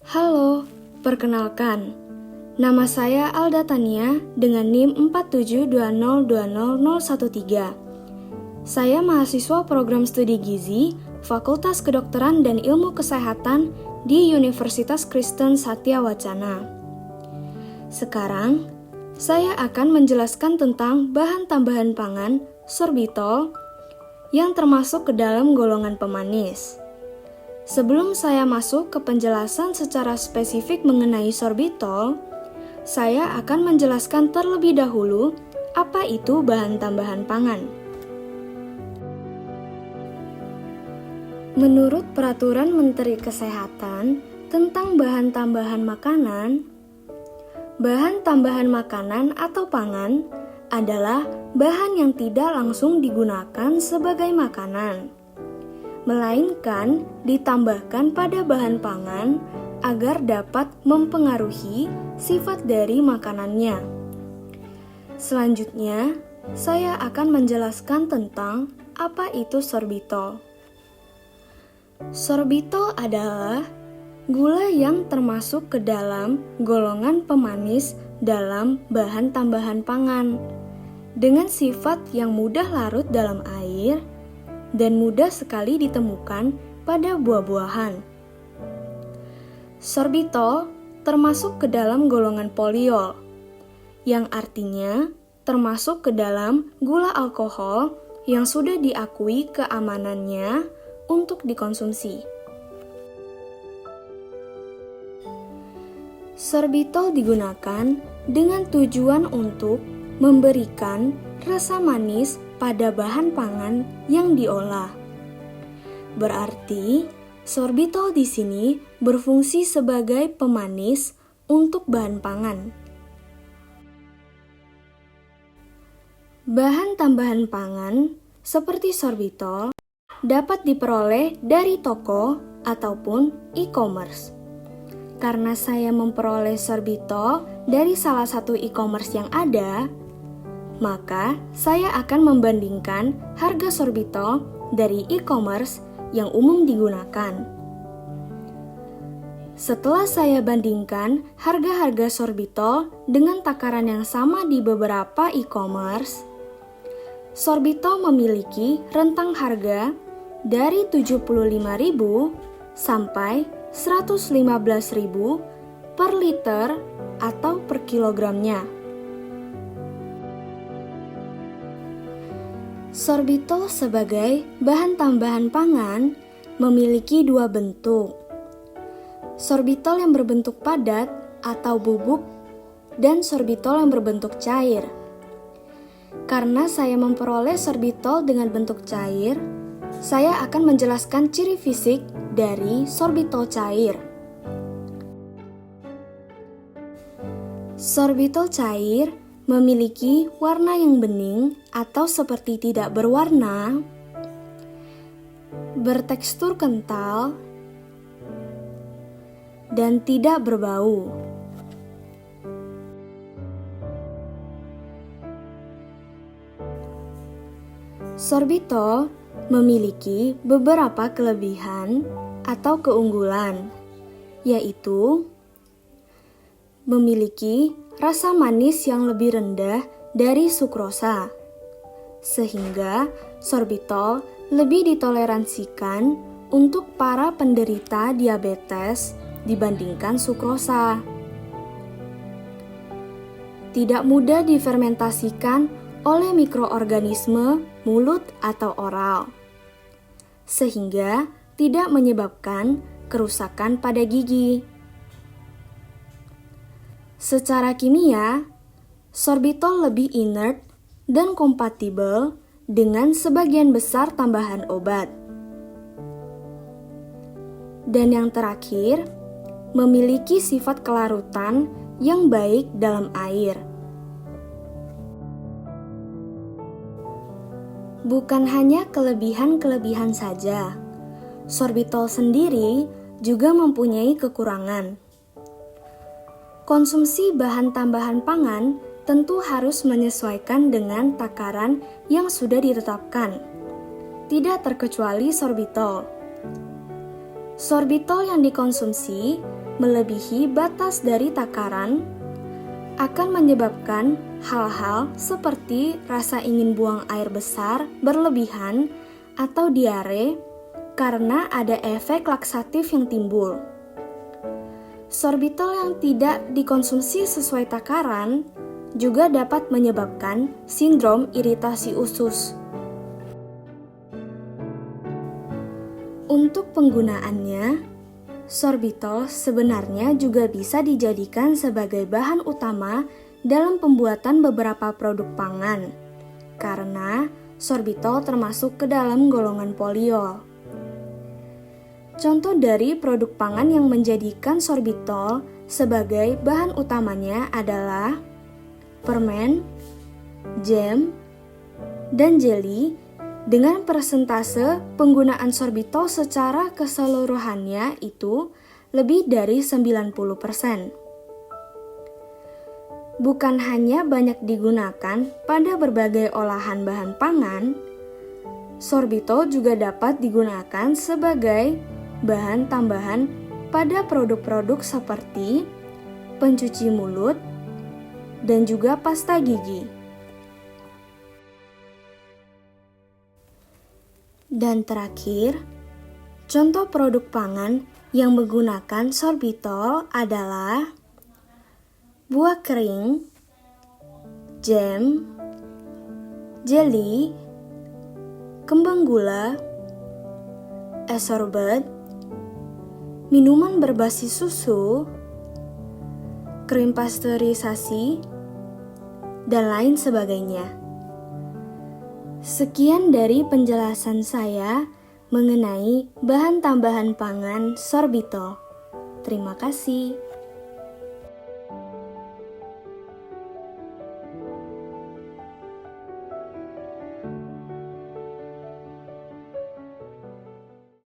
Halo, perkenalkan. Nama saya Alda Tania dengan NIM 47202013. Saya mahasiswa program studi gizi Fakultas Kedokteran dan Ilmu Kesehatan di Universitas Kristen Satya Wacana. Sekarang, saya akan menjelaskan tentang bahan tambahan pangan, sorbitol, yang termasuk ke dalam golongan pemanis. Sebelum saya masuk ke penjelasan secara spesifik mengenai sorbitol, saya akan menjelaskan terlebih dahulu apa itu bahan tambahan pangan. Menurut Peraturan Menteri Kesehatan tentang bahan tambahan makanan atau pangan adalah bahan yang tidak langsung digunakan sebagai makanan, melainkan ditambahkan pada bahan pangan agar dapat mempengaruhi sifat dari makanannya. Selanjutnya, saya akan menjelaskan tentang apa itu sorbitol. Sorbitol adalah gula yang termasuk ke dalam golongan pemanis dalam bahan tambahan pangan, dengan sifat yang mudah larut dalam air dan mudah sekali ditemukan pada buah-buahan. Sorbitol termasuk ke dalam golongan poliol, yang artinya termasuk ke dalam gula alkohol yang sudah diakui keamanannya untuk dikonsumsi. Sorbitol digunakan dengan tujuan untuk memberikan rasa manis pada bahan pangan yang diolah. Berarti, sorbitol di sini berfungsi sebagai pemanis untuk bahan pangan. Bahan tambahan pangan seperti sorbitol dapat diperoleh dari toko ataupun e-commerce. Karena saya memperoleh sorbitol dari salah satu e-commerce yang ada, maka saya akan membandingkan harga sorbitol dari e-commerce yang umum digunakan. Setelah saya bandingkan harga-harga sorbitol dengan takaran yang sama di beberapa e-commerce, sorbitol memiliki rentang harga dari 75.000 sampai 115.000 per liter atau per kilogramnya. Sorbitol sebagai bahan tambahan pangan memiliki dua bentuk. Sorbitol yang berbentuk padat atau bubuk dan sorbitol yang berbentuk cair. Karena saya memperoleh sorbitol dengan bentuk cair, saya akan menjelaskan ciri fisik dari sorbitol cair. Sorbitol cair memiliki warna yang bening atau seperti tidak berwarna, bertekstur kental, dan tidak berbau. Sorbitol memiliki beberapa kelebihan atau keunggulan, yaitu memiliki rasa manis yang lebih rendah dari sukrosa, sehingga sorbitol lebih ditoleransikan untuk para penderita diabetes dibandingkan sukrosa. Tidak mudah difermentasikan oleh mikroorganisme mulut atau oral, sehingga tidak menyebabkan kerusakan pada gigi. Secara kimia, sorbitol lebih inert dan kompatibel dengan sebagian besar tambahan obat. Dan yang terakhir, memiliki sifat kelarutan yang baik dalam air. Bukan hanya kelebihan-kelebihan saja, sorbitol sendiri juga mempunyai kekurangan. Konsumsi bahan tambahan pangan tentu harus menyesuaikan dengan takaran yang sudah ditetapkan. Tidak terkecuali sorbitol. Sorbitol yang dikonsumsi melebihi batas dari takaran akan menyebabkan hal-hal seperti rasa ingin buang air besar berlebihan atau diare karena ada efek laksatif yang timbul. Sorbitol yang tidak dikonsumsi sesuai takaran juga dapat menyebabkan sindrom iritasi usus. Untuk penggunaannya, sorbitol sebenarnya juga bisa dijadikan sebagai bahan utama dalam pembuatan beberapa produk pangan, karena sorbitol termasuk ke dalam golongan poliol. Contoh dari produk pangan yang menjadikan sorbitol sebagai bahan utamanya adalah permen, jam, dan jelly dengan persentase penggunaan sorbitol secara keseluruhannya itu lebih dari 90%. Bukan hanya banyak digunakan pada berbagai olahan bahan pangan, sorbitol juga dapat digunakan sebagai bahan tambahan pada produk-produk seperti pencuci mulut dan juga pasta gigi. Dan terakhir, contoh produk pangan yang menggunakan sorbitol adalah buah kering, jam, jelly, kembang gula, es sorbet, minuman berbasis susu, krim pasteurisasi, dan lain sebagainya. Sekian dari penjelasan saya mengenai bahan tambahan pangan sorbitol. Terima kasih.